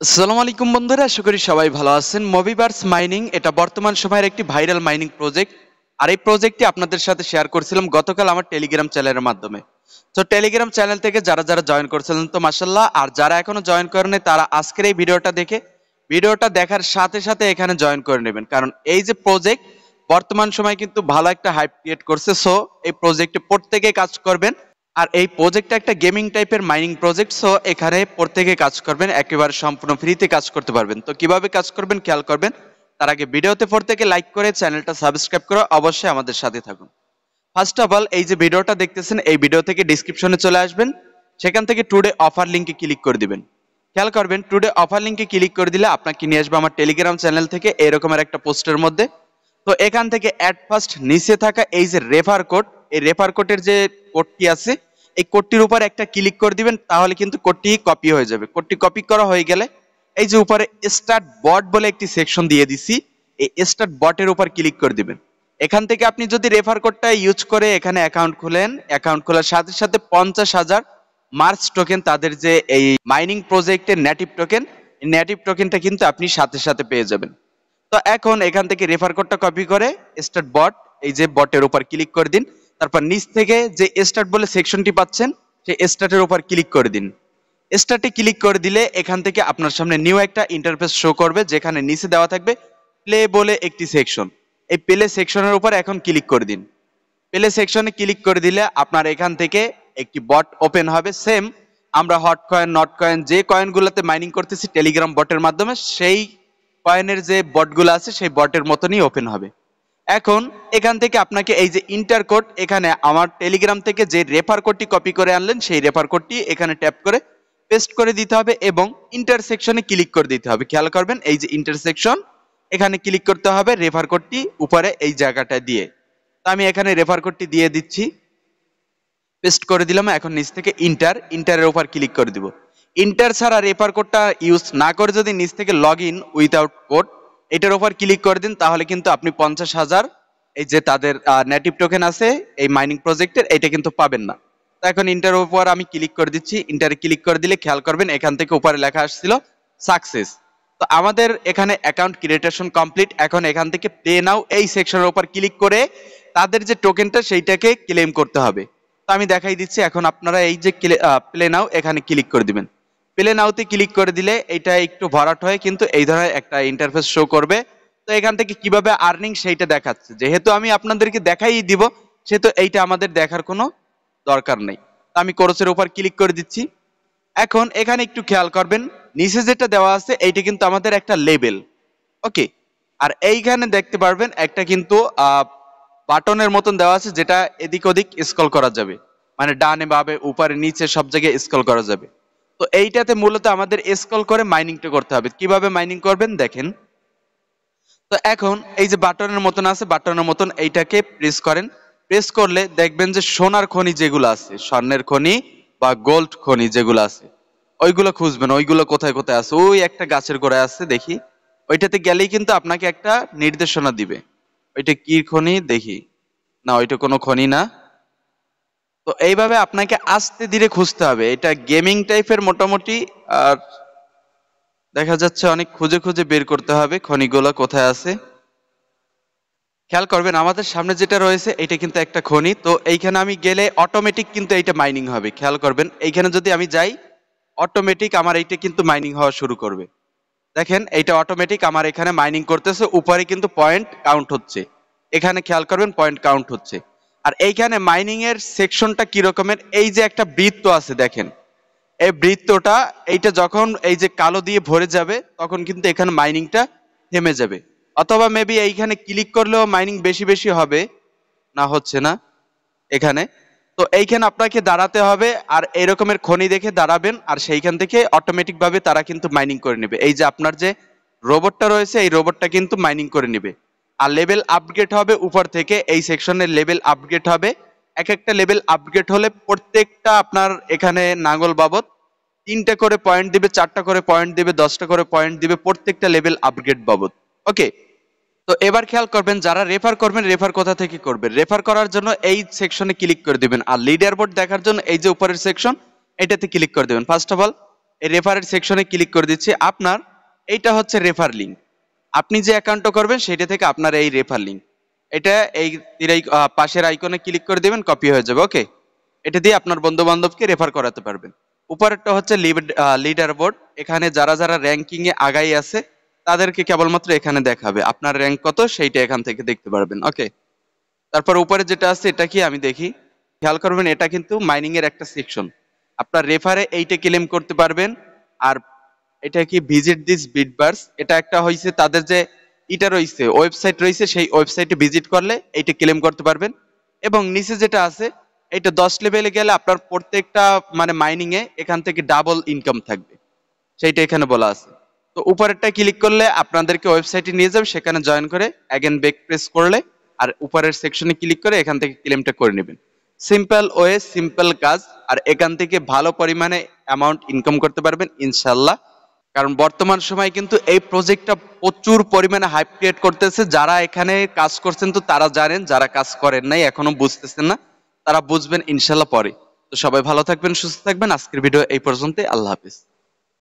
আসসালামু আলাইকুম বন্ধুরা, আশা করি সবাই ভালো আছেন। মবিভার্স মাইনিং এটা বর্তমান সময়ের একটি ভাইরাল মাইনিং প্রজেক্ট। আর এই প্রজেক্টটি আপনাদের সাথে শেয়ার করছিলাম গতকাল আমার টেলিগ্রাম চ্যানেলের মাধ্যমে। তো টেলিগ্রাম চ্যানেল থেকে যারা যারা জয়েন করছিলেন তো মাশাআল্লাহ, আর যারা এখনো জয়েন করেনি তারা আজকের এই ভিডিওটা দেখে ভিডিওটা দেখার সাথে সাথে এখানে জয়েন করে নেবেন, কারণ এই যে প্রজেক্ট বর্তমান সময় কিন্তু ভালো একটা হাইপ ক্রিয়েট করছে। সো এই প্রজেক্টে প্রত্যেকে কাজ করবেন। আর এই প্রজেক্টটা একটা গেমিং টাইপের মাইনিং প্রজেক্ট। সো এখানে প্রত্যেকে কাজ করবেন, একেবারে সম্পূর্ণ ফ্রিতে কাজ করতে পারবেন। তো কিভাবে কাজ করবেন খেয়াল করবেন। তার আগে ভিডিওতে প্রত্যেকে লাইক করে চ্যানেলটা সাবস্ক্রাইব করে অবশ্যই আমাদের সাথে থাকুন। ফার্স্ট অফ অল, এই যে ভিডিওটা দেখতেছেন এই ভিডিও থেকে ডেসক্রিপশনে চলে আসবেন, সেখান থেকে টুডে অফার লিঙ্কে ক্লিক করে দিবেন। খেয়াল করবেন টুডে অফার লিঙ্কে ক্লিক করে দিলে আপনাকে নিয়ে আসবে আমার টেলিগ্রাম চ্যানেল থেকে এরকমের একটা পোস্টের মধ্যে। তো এখান থেকে অ্যাট ফার্স্ট নিচে থাকা এই যে রেফার কোড, এই রেফার কোডের যে কোডটি আছে এই কোডটির উপর একটা ক্লিক করে দিবেন, তাহলে কিন্তু কোডটি কপি হয়ে যাবে। কোডটি কপি করা হয়ে গেলে এই যে উপরে স্টার্ট বট বলে একটি সেকশন দিয়ে দিছি, এই স্টার্ট বটের উপর ক্লিক করে দিবেন। এখান থেকে আপনি যদি রেফার কোডটা ইউজ করে এখানে অ্যাকাউন্ট খুলেন, অ্যাকাউন্ট খোলার সাথে সাথে 50,000 মার্চ টোকেন, তাদের যে এই মাইনিং প্রজেক্টের নেটিভ টোকেন, এই নেটিভ টোকেনটা কিন্তু আপনি সাথে সাথে পেয়ে যাবেন। তো এখন এখান থেকে রেফার কোডটা কপি করে স্টার্ট বট, এই যে বটের উপর ক্লিক করে দিন। তারপর নিচ থেকে যে স্টার্ট বলে সেকশনটি পাচ্ছেন সেই স্টার্টের উপর ক্লিক করে দিন। স্টার্টে ক্লিক করে দিলে এখান থেকে আপনার সামনে নিউ একটা ইন্টারফেস শো করবে, যেখানে নিচে দেওয়া থাকবে প্লে বলে একটি সেকশন। এই প্লে সেকশনের উপর এখন ক্লিক করে দিন। প্লে সেকশনে ক্লিক করে দিলে আপনার এখান থেকে একটি বট ওপেন হবে। সেম আমরা হট কয়েন, নট কয়েন যে কয়েনগুলোতে মাইনিং করতেছি টেলিগ্রাম বটের মাধ্যমে, সেই কয়েনের যে বটগুলো আছে সেই বটের মতনই ওপেন হবে। এখন এখান থেকে আপনাকে এই যে ইন্টার কোড, এখানে আমার টেলিগ্রাম থেকে যে রেফার কোডটি কপি করে আনলেন সেই রেফার কোডটি এখানে ট্যাপ করে পেস্ট করে দিতে হবে এবং ইন্টারসেকশনে ক্লিক করে দিতে হবে। খেয়াল করবেন এই যে ইন্টারসেকশন, এখানে ক্লিক করতে হবে রেফার কোডটি উপরে এই জায়গাটা দিয়ে। তো আমি এখানে রেফার কোডটি দিয়ে দিচ্ছি, পেস্ট করে দিলাম। এখন নিচ থেকে ইন্টারের উপর ক্লিক করে দিব। ইন্টার ছাড়া রেফার কোডটা ইউজ না করে যদি নিচ থেকে লগ ইন উইথাউট কোড এটার উপর ক্লিক করে দিন, তাহলে কিন্তু আপনি 50,000 এই যে তাদের নেটিভ টোকেন আছে এই মাইনিং প্রজেক্টের, এটা কিন্তু পাবেন না। তো এখন ইন্টারের উপর আমি ক্লিক করে দিচ্ছি। ইন্টারে ক্লিক করে দিলে খেয়াল করবেন এখান থেকে উপরে লেখা আসছিল সাকসেস। তো আমাদের এখানে অ্যাকাউন্ট ক্রিয়েটেশন কমপ্লিট। এখন এখান থেকে প্লে নাও এই সেকশনের উপর ক্লিক করে তাদের যে টোকেনটা সেইটাকে ক্লেম করতে হবে। তো আমি দেখাই দিচ্ছি। এখন আপনারা এই যে প্লে নাও এখানে ক্লিক করে দিবেন। প্লে নাওতে ক্লিক করে দিলে এটা একটু ভরাট হয়ে কিন্তু এই ধরনের একটা ইন্টারফেস শো করবে। তো এখান থেকে কিভাবে আর্নিং সেইটা দেখাচ্ছে, যেহেতু আমি আপনাদেরকে দেখাই দিব সেহেতু এইটা আমাদের দেখার কোনো দরকার নেই। তো আমি কোর্সের উপর ক্লিক করে দিচ্ছি। এখন এখানে একটু খেয়াল করবেন নিচে যেটা দেওয়া আছে এইটা কিন্তু আমাদের একটা লেবেল, ওকে। আর এইখানে দেখতে পারবেন একটা কিন্তু বাটনের মতন দেওয়া আছে, যেটা এদিক ওদিক স্ক্রল করা যাবে, মানে ডানে বামে উপরে নিচে সব জায়গায় স্ক্রল করা যাবে। তো এইটাতে মূলত আমাদের স্ক্রল করে মাইনিংটা করতে হবে। কিভাবে মাইনিং করবেন দেখেন। তো এখন এই যে বাটনের মতন আছে, বাটনের মতন এইটাকে প্রেস করেন। প্রেস করলে দেখবেন যে সোনার খনি যেগুলো আছে, স্বর্ণের খনি বা গোল্ড খনি যেগুলো আছে ওইগুলো খুঁজবেন। ওইগুলো কোথায় কোথায় আছে, ওই একটা গাছের গোড়ায় আছে দেখি, ওইটাতে গেলেই কিন্তু আপনাকে একটা নির্দেশনা দিবে। ওইটা কি খনি দেখি, না ওইটা কোনো খনি না। তো এইভাবে আপনাকে আস্তে ধীরে খুঁজতে হবে। এটা গেমিং টাইপের মোটামুটি, আর দেখা যাচ্ছে অনেক খুঁজে খুঁজে বের করতে হবে খনিগুলো কোথায় আছে। খেয়াল করবেন আমাদের সামনে যেটা রয়েছে এটা কিন্তু একটা খনি। তো এইখানে আমি গেলে অটোমেটিক কিন্তু এইটা মাইনিং হবে। খেয়াল করবেন এইখানে যদি আমি যাই অটোমেটিক আমার এইটা কিন্তু মাইনিং হওয়া শুরু করবে। দেখেন এইটা অটোমেটিক আমার এখানে মাইনিং করতেছে, উপরে কিন্তু পয়েন্ট কাউন্ট হচ্ছে। এখানে খেয়াল করবেন পয়েন্ট কাউন্ট হচ্ছে। আর এইখানে মাইনিং এর সেকশনটা কি রকমের, এই যে একটা বৃত্ত আছে দেখেন, এই বৃত্তটা এইটা যখন এই যে কালো দিয়ে ভরে যাবে তখন কিন্তু এখানে মাইনিংটা থেমে যাবে। অথবা মেবি এইখানে ক্লিক করলেও মাইনিং বেশি বেশি হবে, না হচ্ছে না এখানে। তো এইখানে আপনাকে দাঁড়াতে হবে আর এরকমের খনি দেখে দাঁড়াবেন, আর সেইখান থেকে অটোমেটিক ভাবে তারা কিন্তু মাইনিং করে নেবে। এই যে আপনার যে রোবটটা রয়েছে এই রোবটটা কিন্তু মাইনিং করে নেবে। আর লেভেল আপগ্রেড হবে উপর থেকে, এই সেকশনের লেভেল আপগ্রেড হবে। এক একটা লেভেল আপগ্রেড হলে প্রত্যেকটা আপনার এখানে নাঙ্গল বাবদ 3টা করে পয়েন্ট দিবে, 4টা করে পয়েন্ট দিবে, 10টা করে পয়েন্ট দিবে প্রত্যেকটা লেভেল আপগ্রেড বাবদ, ওকে। তো এবার খেয়াল করবেন যারা রেফার করবেন রেফার কোথা থেকে করবেন। রেফার করার জন্য এই সেকশনে ক্লিক করে দিবেন, আর লিডার বোর্ড দেখার জন্য এই যে উপরের সেকশন এটাতে ক্লিক করে দিবেন। ফার্স্ট অফ অল এই রেফারের সেকশনে ক্লিক করে দিচ্ছি। আপনার এইটা হচ্ছে রেফার লিঙ্ক, আপনি যে অ্যাকাউন্টটা করবেন সেটা থেকে আপনার এই রেফার লিঙ্ক, এটা এই পাশের আইকনে ক্লিক করে দিবেন, কপি হয়ে যাবে। ওকে, এটা দিয়ে আপনার বন্ধু বান্ধবকে রেফার করাতে পারবেন। উপরেরটা হচ্ছে লিডার বোর্ড, এখানে যারা যারা র্যাঙ্কিং এ আগাই আছে তাদেরকে কেবলমাত্র এখানে দেখাবে, আপনার র্যাঙ্ক কত সেইটা এখান থেকে দেখতে পারবেন। ওকে, তারপর উপরে যেটা আছে এটা কি আমি দেখি, খেয়াল করবেন এটা কিন্তু মাইনিং এর একটা সেকশন, আপনার রেফারে এইটা ক্লেম করতে পারবেন। আর এটা কি ভিজিট দিস বিটবার্স, এটা একটা হইছে তাদের যে ইটা রইছে ওয়েবসাইট রইছে, সেই ওয়েবসাইটে ভিজিট করলে এইটা ক্লেম করতে পারবেন। এবং নিচে যেটা আছে এটা 10 লেভেলে গেলে আপনার প্রত্যেকটা মানে মাইনিং এ এখান থেকে ডাবল ইনকাম থাকবে, সেইটা এখানে বলা আছে। তো উপরেরটা ক্লিক করলে আপনাদেরকে ওয়েবসাইটে নিয়ে যাবে, সেখানে জয়েন করে অ্যাগেন ব্যাক প্রেস করলে আর উপরের সেকশনে ক্লিক করে এখান থেকে ক্লেমটা করে নেবেন। সিম্পল ওয়ে, সিম্পল কাজ, আর এখান থেকে ভালো পরিমাণে অ্যামাউন্ট ইনকাম করতে পারবেন ইনশাল্লাহ। কারণ বর্তমান সময় কিন্তু এই প্রজেক্টটা প্রচুর পরিমাণে হাইপ ক্রিয়েট করতেছে, যারা এখানে কাজ করছেন তো তারা জানেন, যারা কাজ করেন নাই এখনো বুঝতেছেন না, তারা বুঝবেন ইনশাল্লাহ পরে। তো সবাই ভালো থাকবেন, সুস্থ থাকবেন, আজকের ভিডিও এই পর্যন্তই, আল্লাহ হাফিজ।